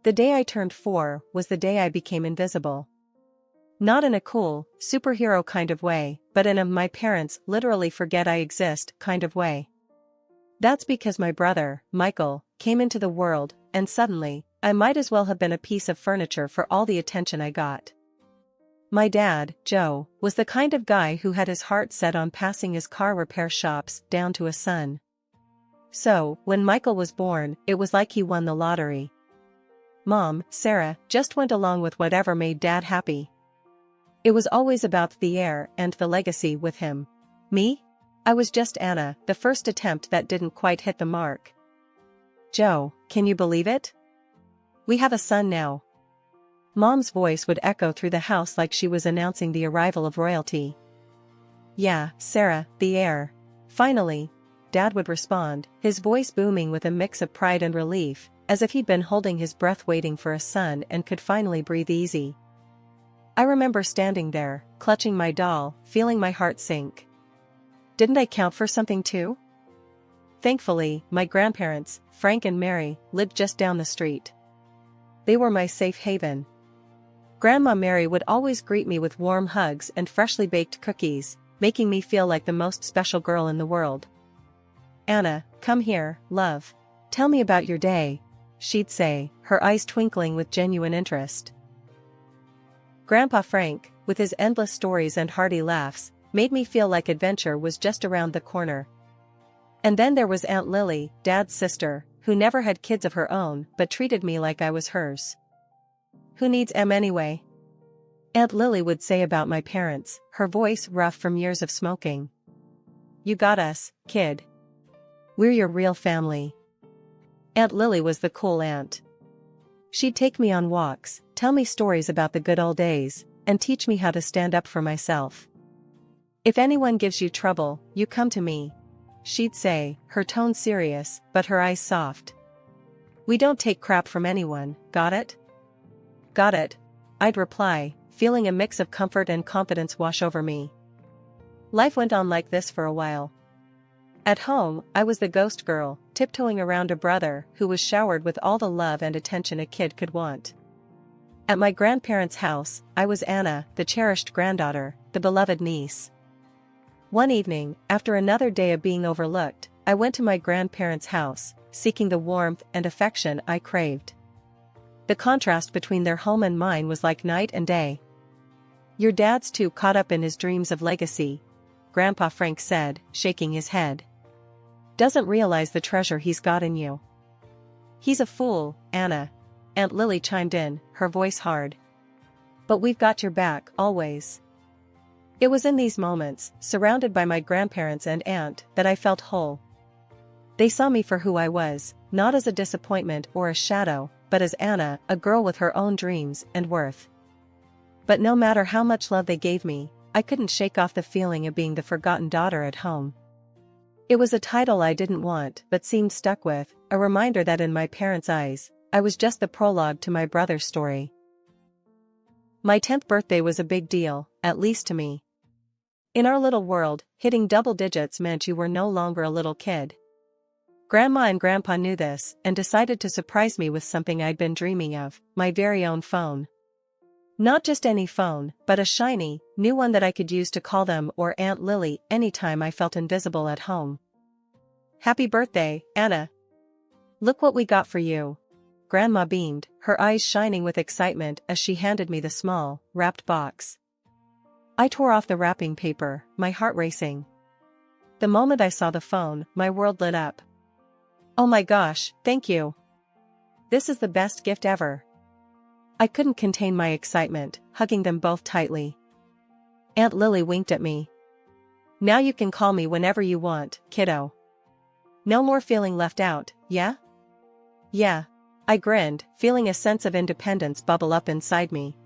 The day I turned 4 was the day I became invisible. Not in a cool, superhero kind of way, but in a my parents literally forget I exist kind of way. That's because my brother, Michael, came into the world, and suddenly, I might as well have been a piece of furniture for all the attention I got. My dad, Joe, was the kind of guy who had his heart set on passing his car repair shops down to a son. So, when Michael was born, it was like he won the lottery. Mom, Sarah, just went along with whatever made Dad happy. It was always about the heir and the legacy with him. Me? I was just Anna, the first attempt that didn't quite hit the mark. Joe, can you believe it? We have a son now. Mom's voice would echo through the house like she was announcing the arrival of royalty. Yeah, Sarah, the heir. Finally, Dad would respond, his voice booming with a mix of pride and relief, as if he'd been holding his breath waiting for a son and could finally breathe easy. I remember standing there, clutching my doll, feeling my heart sink. Didn't I count for something too? Thankfully, my grandparents, Frank and Mary, lived just down the street. They were my safe haven. Grandma Mary would always greet me with warm hugs and freshly baked cookies, making me feel like the most special girl in the world. Anna, come here, love. Tell me about your day, she'd say, her eyes twinkling with genuine interest. Grandpa Frank, with his endless stories and hearty laughs, made me feel like adventure was just around the corner. And then there was Aunt Lily, Dad's sister, who never had kids of her own but treated me like I was hers. Who needs em anyway? Aunt Lily would say about my parents, her voice rough from years of smoking. You got us, kid. We're your real family. Aunt Lily was the cool aunt. She'd take me on walks, tell me stories about the good old days, and teach me how to stand up for myself. If anyone gives you trouble, you come to me, she'd say, her tone serious, but her eyes soft. We don't take crap from anyone, got it? Got it, I'd reply, feeling a mix of comfort and confidence wash over me. Life went on like this for a while. At home, I was the ghost girl, tiptoeing around a brother who was showered with all the love and attention a kid could want. At my grandparents' house, I was Anna, the cherished granddaughter, the beloved niece. One evening, after another day of being overlooked, I went to my grandparents' house, seeking the warmth and affection I craved. The contrast between their home and mine was like night and day. Your dad's too caught up in his dreams of legacy, Grandpa Frank said, shaking his head. Doesn't realize the treasure he's got in you. He's a fool, Anna, Aunt Lily chimed in, her voice hard. But we've got your back, always. It was in these moments, surrounded by my grandparents and aunt, that I felt whole. They saw me for who I was, not as a disappointment or a shadow, but as Anna, a girl with her own dreams and worth. But no matter how much love they gave me, I couldn't shake off the feeling of being the forgotten daughter at home. It was a title I didn't want but seemed stuck with, a reminder that in my parents' eyes, I was just the prologue to my brother's story. My 10th birthday was a big deal, at least to me. In our little world, hitting double digits meant you were no longer a little kid. Grandma and Grandpa knew this and decided to surprise me with something I'd been dreaming of, my very own phone. Not just any phone, but a shiny, new one that I could use to call them or Aunt Lily anytime I felt invisible at home. Happy birthday, Anna. Look what we got for you. Grandma beamed, her eyes shining with excitement as she handed me the small, wrapped box. I tore off the wrapping paper, my heart racing. The moment I saw the phone, my world lit up. Oh my gosh, thank you. This is the best gift ever. I couldn't contain my excitement, hugging them both tightly. Aunt Lily winked at me. Now you can call me whenever you want, kiddo. No more feeling left out, yeah? Yeah. I grinned, feeling a sense of independence bubble up inside me.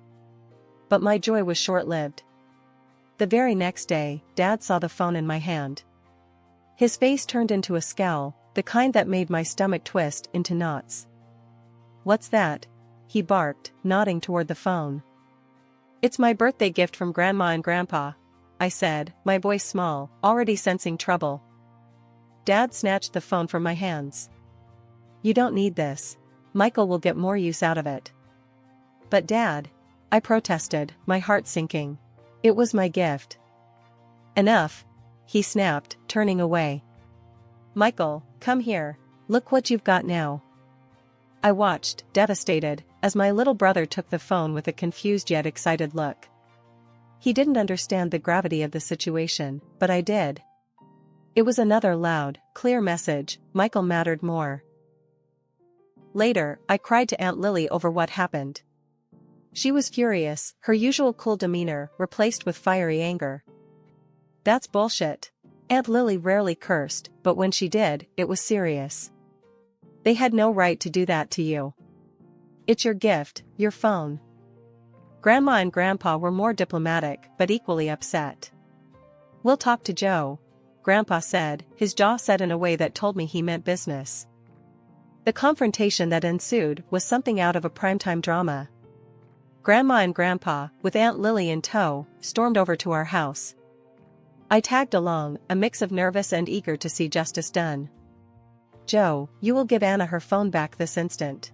But my joy was short-lived. The very next day, Dad saw the phone in my hand. His face turned into a scowl, the kind that made my stomach twist into knots. What's that? He barked, nodding toward the phone. It's my birthday gift from Grandma and Grandpa, I said, my voice small, already sensing trouble. Dad snatched the phone from my hands. You don't need this. Michael will get more use out of it. But Dad, I protested, my heart sinking. It was my gift. Enough, he snapped, turning away. Michael, come here, look what you've got now. I watched, devastated, as my little brother took the phone with a confused yet excited look. He didn't understand the gravity of the situation, but I did. It was another loud, clear message: Michael mattered more. Later, I cried to Aunt Lily over what happened. She was furious, her usual cool demeanor replaced with fiery anger. That's bullshit. Aunt Lily rarely cursed, but when she did, it was serious. They had no right to do that to you. It's your gift, your phone. Grandma and Grandpa were more diplomatic, but equally upset. We'll talk to Joe, Grandpa said, his jaw set in a way that told me he meant business. The confrontation that ensued was something out of a primetime drama. Grandma and Grandpa, with Aunt Lily in tow, stormed over to our house. I tagged along, a mix of nervous and eager to see justice done. Joe, you will give Anna her phone back this instant.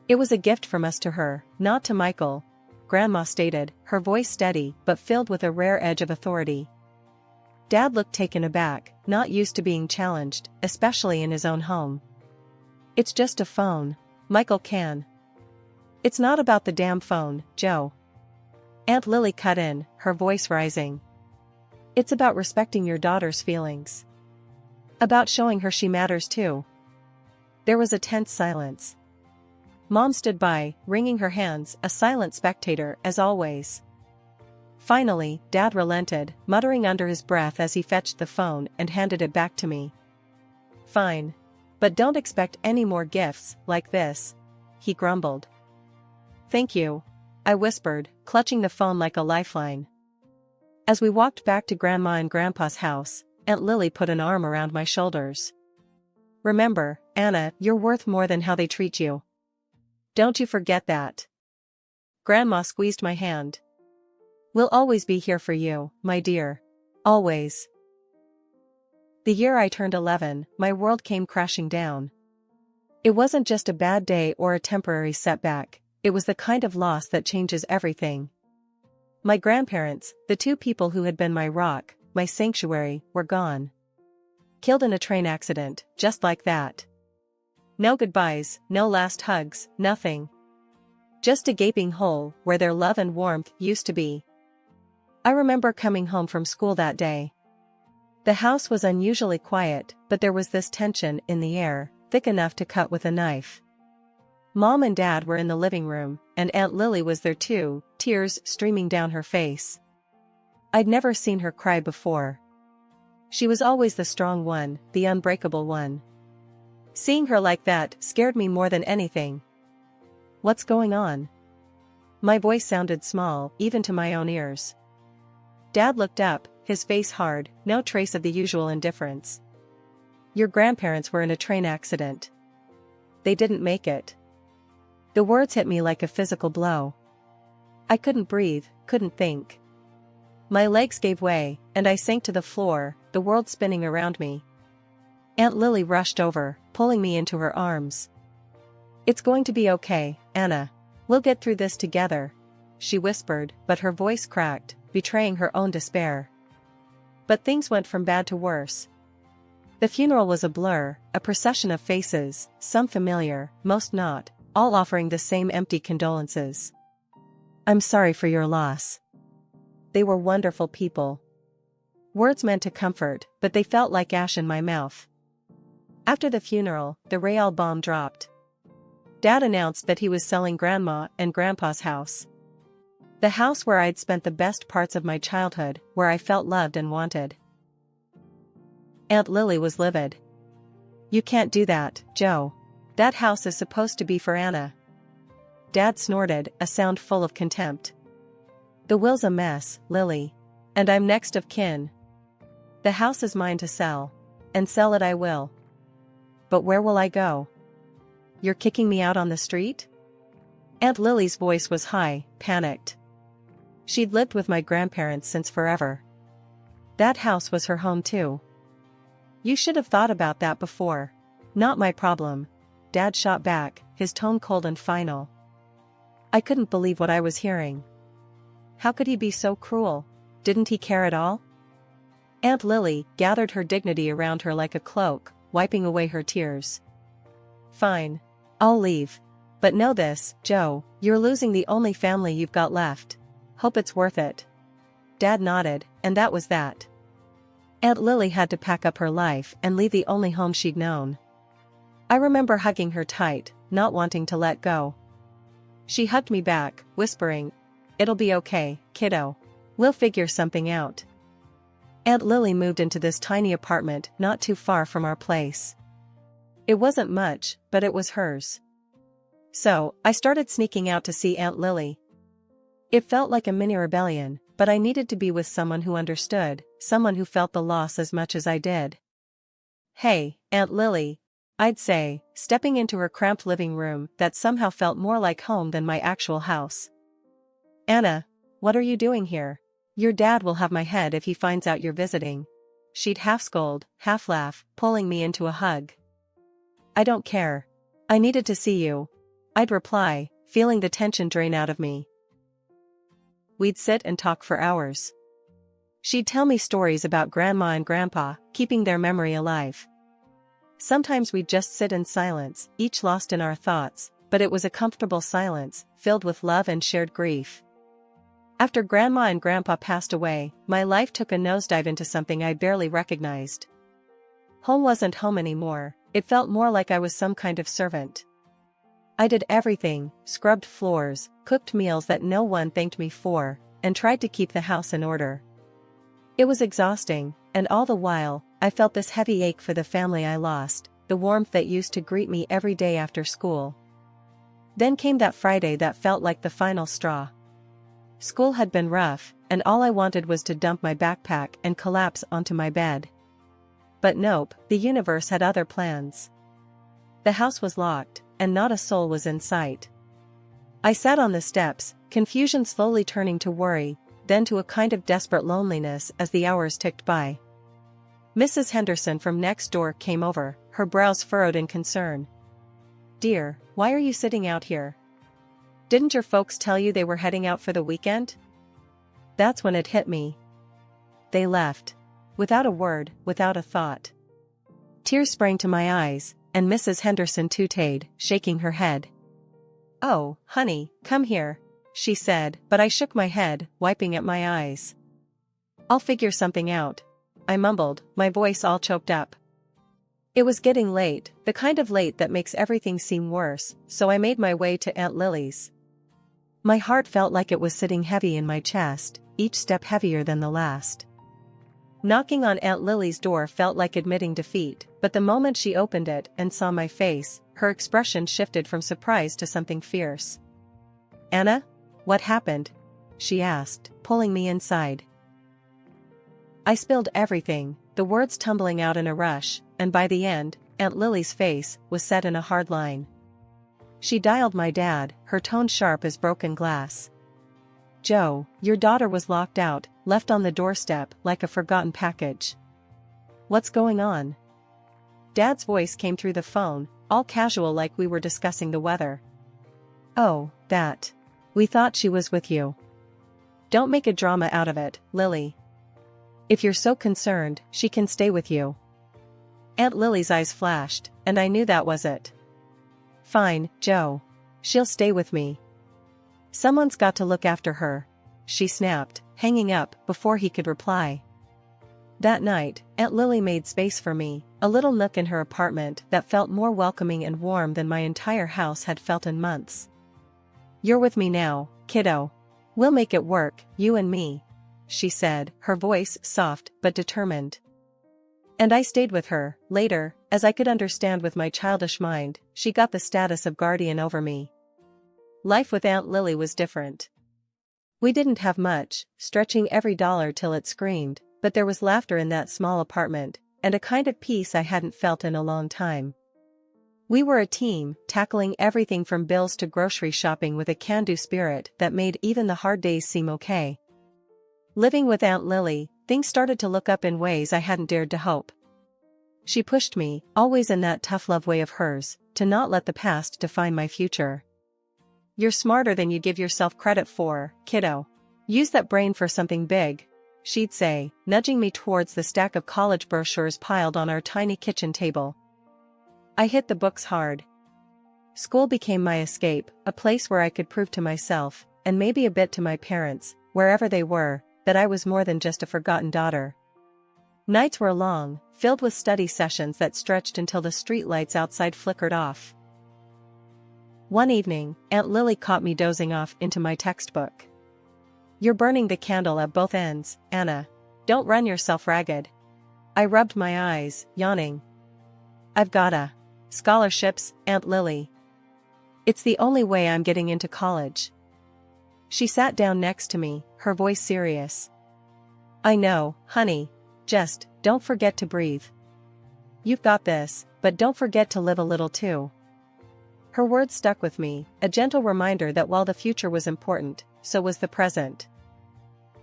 It was a gift from us to her, not to Michael, Grandma stated, her voice steady but filled with a rare edge of authority. Dad looked taken aback, not used to being challenged, especially in his own home. It's just a phone. Michael can. It's not about the damn phone, Joe. Aunt Lily cut in, her voice rising. It's about respecting your daughter's feelings. About showing her she matters too. There was a tense silence. Mom stood by, wringing her hands, a silent spectator as always. Finally, Dad relented, muttering under his breath as he fetched the phone and handed it back to me. Fine. But don't expect any more gifts like this, he grumbled. Thank you, I whispered, clutching the phone like a lifeline. As we walked back to Grandma and Grandpa's house, Aunt Lily put an arm around my shoulders. Remember, Anna, you're worth more than how they treat you. Don't you forget that. Grandma squeezed my hand. We'll always be here for you, my dear. Always. The year I turned 11, my world came crashing down. It wasn't just a bad day or a temporary setback, it was the kind of loss that changes everything. My grandparents, the two people who had been my rock, my sanctuary, were gone. Killed in a train accident, just like that. No goodbyes, no last hugs, nothing. Just a gaping hole where their love and warmth used to be. I remember coming home from school that day. The house was unusually quiet, but there was this tension in the air, thick enough to cut with a knife. Mom and Dad were in the living room, and Aunt Lily was there too, tears streaming down her face. I'd never seen her cry before. She was always the strong one, the unbreakable one. Seeing her like that scared me more than anything. What's going on? My voice sounded small, even to my own ears. Dad looked up, his face hard, no trace of the usual indifference. Your grandparents were in a train accident. They didn't make it. The words hit me like a physical blow. I couldn't breathe, couldn't think. My legs gave way, and I sank to the floor, the world spinning around me. Aunt Lily rushed over, pulling me into her arms. It's going to be okay, Anna. We'll get through this together, she whispered, but her voice cracked, betraying her own despair. But things went from bad to worse. The funeral was a blur, a procession of faces, some familiar, most not, all offering the same empty condolences. I'm sorry for your loss. They were wonderful people. Words meant to comfort, but they felt like ash in my mouth. After the funeral, the Real bomb dropped. Dad announced that he was selling Grandma and Grandpa's house. The house where I'd spent the best parts of my childhood, where I felt loved and wanted. Aunt Lily was livid. You can't do that, Joe. That house is supposed to be for Anna. Dad snorted, a sound full of contempt. The will's a mess, Lily. And I'm next of kin. The house is mine to sell. And sell it I will. But where will I go? You're kicking me out on the street? Aunt Lily's voice was high, panicked. She'd lived with my grandparents since forever. That house was her home too. You should have thought about that before. Not my problem. Dad shot back, his tone cold and final. I couldn't believe what I was hearing. How could he be so cruel? Didn't he care at all? Aunt Lily gathered her dignity around her like a cloak, wiping away her tears. Fine. I'll leave. But know this, Joe, you're losing the only family you've got left. Hope it's worth it. Dad nodded, and that was that. Aunt Lily had to pack up her life and leave the only home she'd known. I remember hugging her tight, not wanting to let go. She hugged me back, whispering, "It'll be okay, kiddo. We'll figure something out." Aunt Lily moved into this tiny apartment not too far from our place. It wasn't much, but it was hers. So, I started sneaking out to see Aunt Lily. It felt like a mini rebellion, but I needed to be with someone who understood, someone who felt the loss as much as I did. "Hey, Aunt Lily," I'd say, stepping into her cramped living room that somehow felt more like home than my actual house. "Anna, what are you doing here? Your dad will have my head if he finds out you're visiting." She'd half scold, half laugh, pulling me into a hug. "I don't care. I needed to see you," I'd reply, feeling the tension drain out of me. We'd sit and talk for hours. She'd tell me stories about Grandma and Grandpa, keeping their memory alive. Sometimes we'd just sit in silence, each lost in our thoughts, but it was a comfortable silence, filled with love and shared grief. After Grandma and Grandpa passed away, my life took a nosedive into something I barely recognized. Home wasn't home anymore, it felt more like I was some kind of servant. I did everything, scrubbed floors, cooked meals that no one thanked me for, and tried to keep the house in order. It was exhausting, and all the while, I felt this heavy ache for the family I lost, the warmth that used to greet me every day after school. Then came that Friday that felt like the final straw. School had been rough, and all I wanted was to dump my backpack and collapse onto my bed. But nope, the universe had other plans. The house was locked, and not a soul was in sight. I sat on the steps, confusion slowly turning to worry, then to a kind of desperate loneliness as the hours ticked by. Mrs. Henderson from next door came over, her brows furrowed in concern. "Dear, why are you sitting out here? Didn't your folks tell you they were heading out for the weekend?" That's when it hit me. They left. Without a word, without a thought. Tears sprang to my eyes, and Mrs. Henderson tooted, shaking her head. "Oh, honey, come here," she said, but I shook my head, wiping at my eyes. "I'll figure something out," I mumbled, my voice all choked up. It was getting late, the kind of late that makes everything seem worse, so I made my way to Aunt Lily's. My heart felt like it was sitting heavy in my chest, each step heavier than the last. Knocking on Aunt Lily's door felt like admitting defeat, but the moment she opened it and saw my face, her expression shifted from surprise to something fierce. "Anna? What happened?" she asked, pulling me inside. I spilled everything, the words tumbling out in a rush, and by the end, Aunt Lily's face was set in a hard line. She dialed my dad, her tone sharp as broken glass. "Joe, your daughter was locked out, left on the doorstep like a forgotten package. What's going on?" Dad's voice came through the phone, all casual like we were discussing the weather. "Oh, that. We thought she was with you. Don't make a drama out of it, Lily. If you're so concerned, she can stay with you." Aunt Lily's eyes flashed, and I knew that was it. "Fine, Joe. She'll stay with me. Someone's got to look after her," she snapped, hanging up before he could reply. That night, Aunt Lily made space for me, a little nook in her apartment that felt more welcoming and warm than my entire house had felt in months. "You're with me now, kiddo. We'll make it work, you and me," she said, her voice soft but determined. And I stayed with her. Later, as I could understand with my childish mind, she got the status of guardian over me. Life with Aunt Lily was different. We didn't have much, stretching every dollar till it screamed, but there was laughter in that small apartment, and a kind of peace I hadn't felt in a long time. We were a team, tackling everything from bills to grocery shopping with a can-do spirit that made even the hard days seem okay. Living with Aunt Lily, things started to look up in ways I hadn't dared to hope. She pushed me, always in that tough love way of hers, to not let the past define my future. You're smarter than you give yourself credit for, kiddo. Use that brain for something big, she'd say, nudging me towards the stack of college brochures piled on our tiny kitchen table. I hit the books hard. School became my escape, a place where I could prove to myself, and maybe a bit to my parents, wherever they were, that I was more than just a forgotten daughter. Nights were long, filled with study sessions that stretched until the streetlights outside flickered off. One evening, Aunt Lily caught me dozing off into my textbook. "You're burning the candle at both ends, Anna. Don't run yourself ragged." I rubbed my eyes, yawning. "I've gotta. Scholarships, Aunt Lily. It's the only way I'm getting into college." She sat down next to me, her voice serious. "I know, honey. Just, don't forget to breathe. You've got this, but don't forget to live a little too." Her words stuck with me, a gentle reminder that while the future was important, so was the present.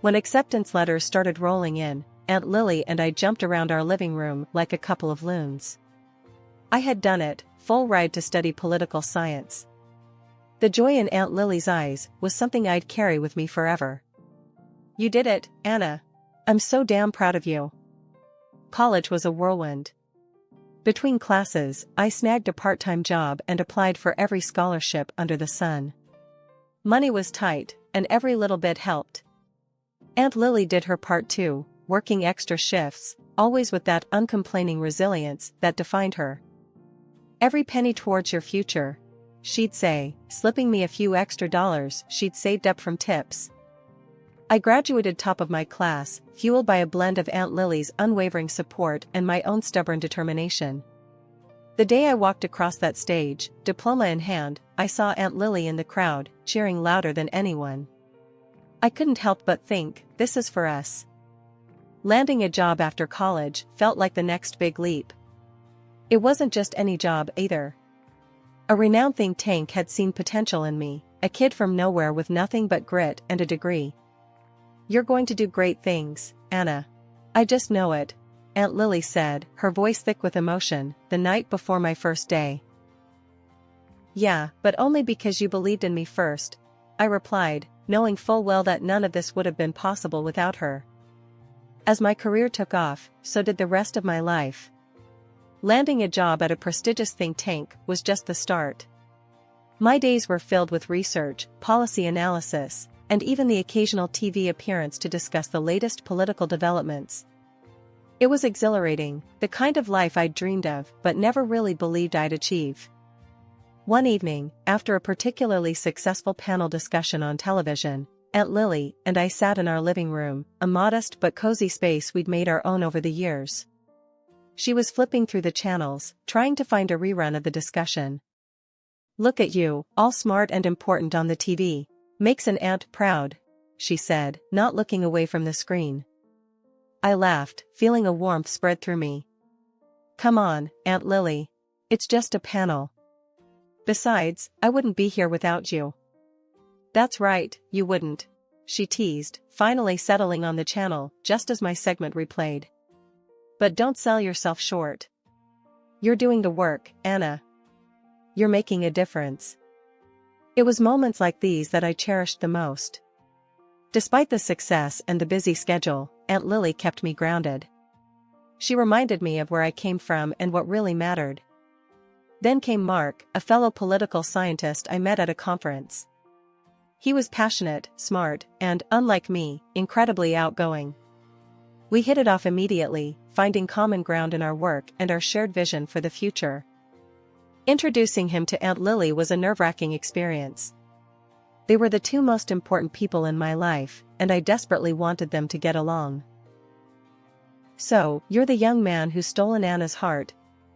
When acceptance letters started rolling in, Aunt Lily and I jumped around our living room like a couple of loons. I had done it, full ride to study political science. The joy in Aunt Lily's eyes was something I'd carry with me forever. "You did it, Anna. I'm so damn proud of you." College was a whirlwind. Between classes, I snagged a part-time job and applied for every scholarship under the sun. Money was tight, and every little bit helped. Aunt Lily did her part too, working extra shifts, always with that uncomplaining resilience that defined her. "Every penny towards your future," she'd say, slipping me a few extra dollars she'd saved up from tips. I graduated top of my class, fueled by a blend of Aunt Lily's unwavering support and my own stubborn determination. The day I walked across that stage, diploma in hand, I saw Aunt Lily in the crowd, cheering louder than anyone. I couldn't help but think, this is for us. Landing a job after college felt like the next big leap. It wasn't just any job either. A renowned think tank had seen potential in me, a kid from nowhere with nothing but grit and a degree. "You're going to do great things, Anna. I just know it," Aunt Lily said, her voice thick with emotion, the night before my first day. "Yeah, but only because you believed in me first," I replied, knowing full well that none of this would have been possible without her. As my career took off, so did the rest of my life. Landing a job at a prestigious think tank was just the start. My days were filled with research, policy analysis, and even the occasional TV appearance to discuss the latest political developments. It was exhilarating, the kind of life I'd dreamed of but never really believed I'd achieve. One evening, after a particularly successful panel discussion on television, Aunt Lily and I sat in our living room, a modest but cozy space we'd made our own over the years. She was flipping through the channels, trying to find a rerun of the discussion. "Look at you, all smart and important on the TV. Makes an aunt proud," she said, not looking away from the screen. I laughed, feeling a warmth spread through me. "Come on, Aunt Lily. It's just a panel. Besides, I wouldn't be here without you." "That's right, you wouldn't," she teased, finally settling on the channel just as my segment replayed. "But don't sell yourself short. You're doing the work, Anna. You're making a difference." It was moments like these that I cherished the most. Despite the success and the busy schedule, Aunt Lily kept me grounded. She reminded me of where I came from and what really mattered. Then came Mark, a fellow political scientist I met at a conference. He was passionate, smart, and, unlike me, incredibly outgoing. We hit it off immediately, finding common ground in our work and our shared vision for the future. Introducing him to Aunt Lily was a nerve-wracking experience. They were the two most important people in my life, and I desperately wanted them to get along. "So, you're the young man who's stolen Anna's heart,"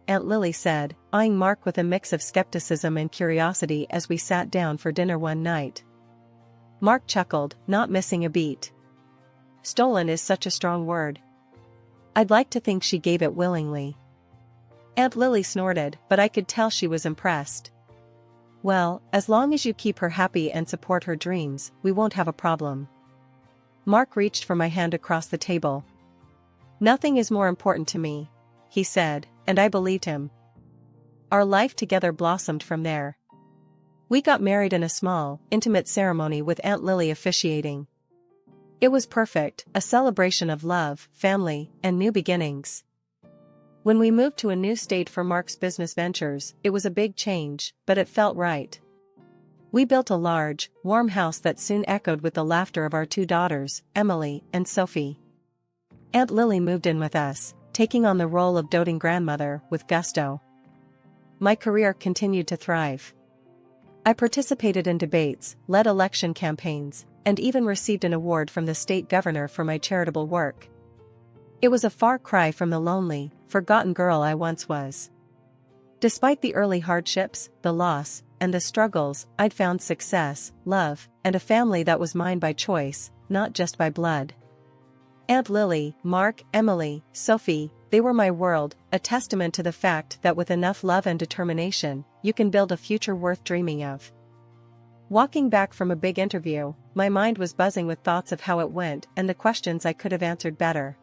Aunt Lily said, eyeing Mark with a mix of skepticism and curiosity as we sat down for dinner one night. Mark chuckled, not missing a beat. "Stolen is such a strong word. I'd like to think she gave it willingly." Aunt Lily snorted, but I could tell she was impressed. "Well, as long as you keep her happy and support her dreams, we won't have a problem." Mark reached for my hand across the table. "Nothing is more important to me," he said, and I believed him. Our life together blossomed from there. We got married in a small, intimate ceremony with Aunt Lily officiating. It was perfect, a celebration of love, family, and new beginnings. When we moved to a new state for Mark's business ventures, it was a big change, but it felt right. We built a large, warm house that soon echoed with the laughter of our two daughters, Emily and Sophie. Aunt Lily moved in with us, taking on the role of doting grandmother with gusto. My career continued to thrive. I participated in debates, led election campaigns, and even received an award from the state governor for my charitable work. It was a far cry from the lonely, forgotten girl I once was. Despite the early hardships, the loss, and the struggles, I'd found success, love, and a family that was mine by choice, not just by blood. Aunt Lily, Mark, Emily, Sophie, they were my world, a testament to the fact that with enough love and determination, you can build a future worth dreaming of. Walking back from a big interview, my mind was buzzing with thoughts of how it went and the questions I could have answered better.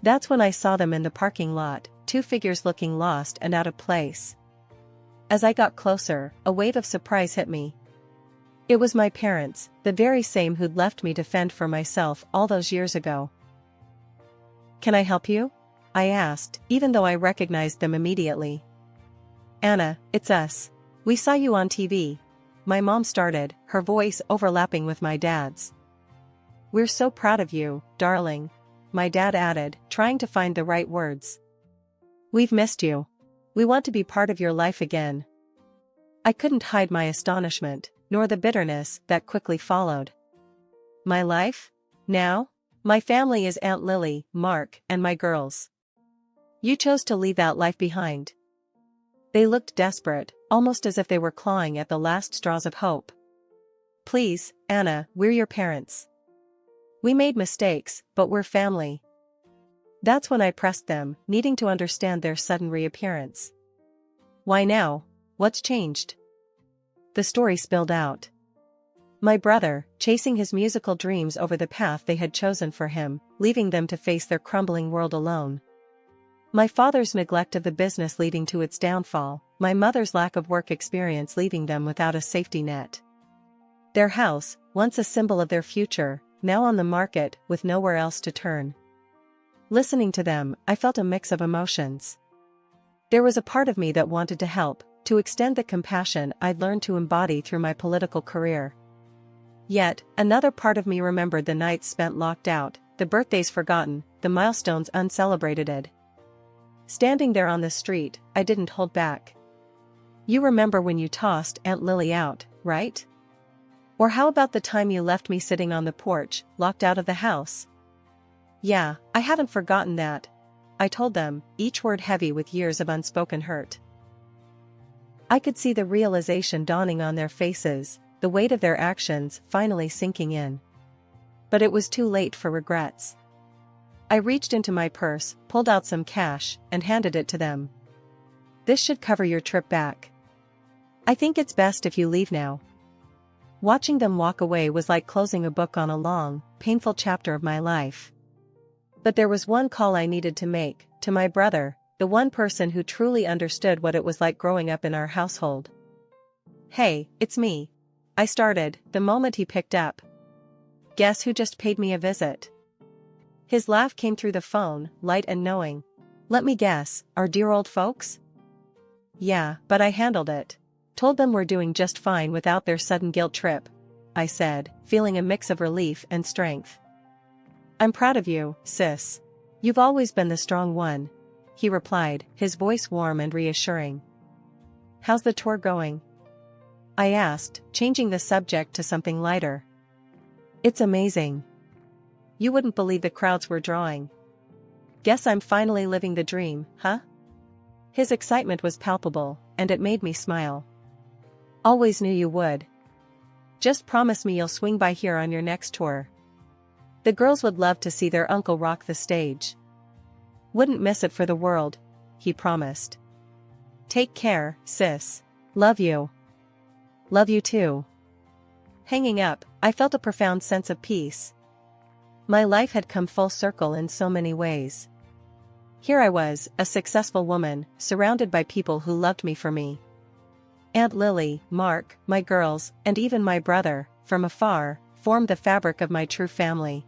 That's when I saw them in the parking lot, two figures looking lost and out of place. As I got closer, a wave of surprise hit me. It was my parents, the very same who'd left me to fend for myself all those years ago. "Can I help you?" I asked, even though I recognized them immediately. "Anna, it's us. We saw you on TV." My mom started, her voice overlapping with my dad's. "We're so proud of you, darling," my dad added, trying to find the right words. "We've missed you. We want to be part of your life again." I couldn't hide my astonishment, nor the bitterness that quickly followed. My life? Now? My family is Aunt Lily, Mark, and my girls. You chose to leave that life behind. They looked desperate, almost as if they were clawing at the last straws of hope. "Please, Anna, we're your parents. We made mistakes, but we're family." That's when I pressed them, needing to understand their sudden reappearance. "Why now? What's changed?" The story spilled out. My brother, chasing his musical dreams over the path they had chosen for him, leaving them to face their crumbling world alone. My father's neglect of the business leading to its downfall, my mother's lack of work experience leaving them without a safety net. Their house, once a symbol of their future, now on the market with nowhere else to turn. Listening to them, I felt a mix of emotions. There was a part of me that wanted to help, to extend the compassion I'd learned to embody through my political career. Yet, another part of me remembered the nights spent locked out, the birthdays forgotten, the milestones uncelebrated. Standing there on the street, I didn't hold back. "You remember when you tossed Aunt Lily out, right? Or how about the time you left me sitting on the porch, locked out of the house?" "Yeah, I haven't forgotten that," I told them, each word heavy with years of unspoken hurt. I could see the realization dawning on their faces, the weight of their actions finally sinking in. But it was too late for regrets. I reached into my purse, pulled out some cash, and handed it to them. "This should cover your trip back. I think it's best if you leave now." Watching them walk away was like closing a book on a long, painful chapter of my life. But there was one call I needed to make, to my brother, the one person who truly understood what it was like growing up in our household. "Hey, it's me," I started, the moment he picked up. "Guess who just paid me a visit?" His laugh came through the phone, light and knowing. "Let me guess, our dear old folks?" "Yeah, but I handled it. Told them we're doing just fine without their sudden guilt trip," I said, feeling a mix of relief and strength. "I'm proud of you, sis. You've always been the strong one," he replied, his voice warm and reassuring. "How's the tour going?" I asked, changing the subject to something lighter. "It's amazing. You wouldn't believe the crowds we're drawing. Guess I'm finally living the dream, huh?" His excitement was palpable, and it made me smile. "Always knew you would. Just promise me you'll swing by here on your next tour. The girls would love to see their uncle rock the stage." "Wouldn't miss it for the world," he promised. "Take care, sis. Love you." "Love you too." Hanging up, I felt a profound sense of peace. My life had come full circle in so many ways. Here I was, a successful woman, surrounded by people who loved me for me. Aunt Lily, Mark, my girls, and even my brother, from afar, formed the fabric of my true family.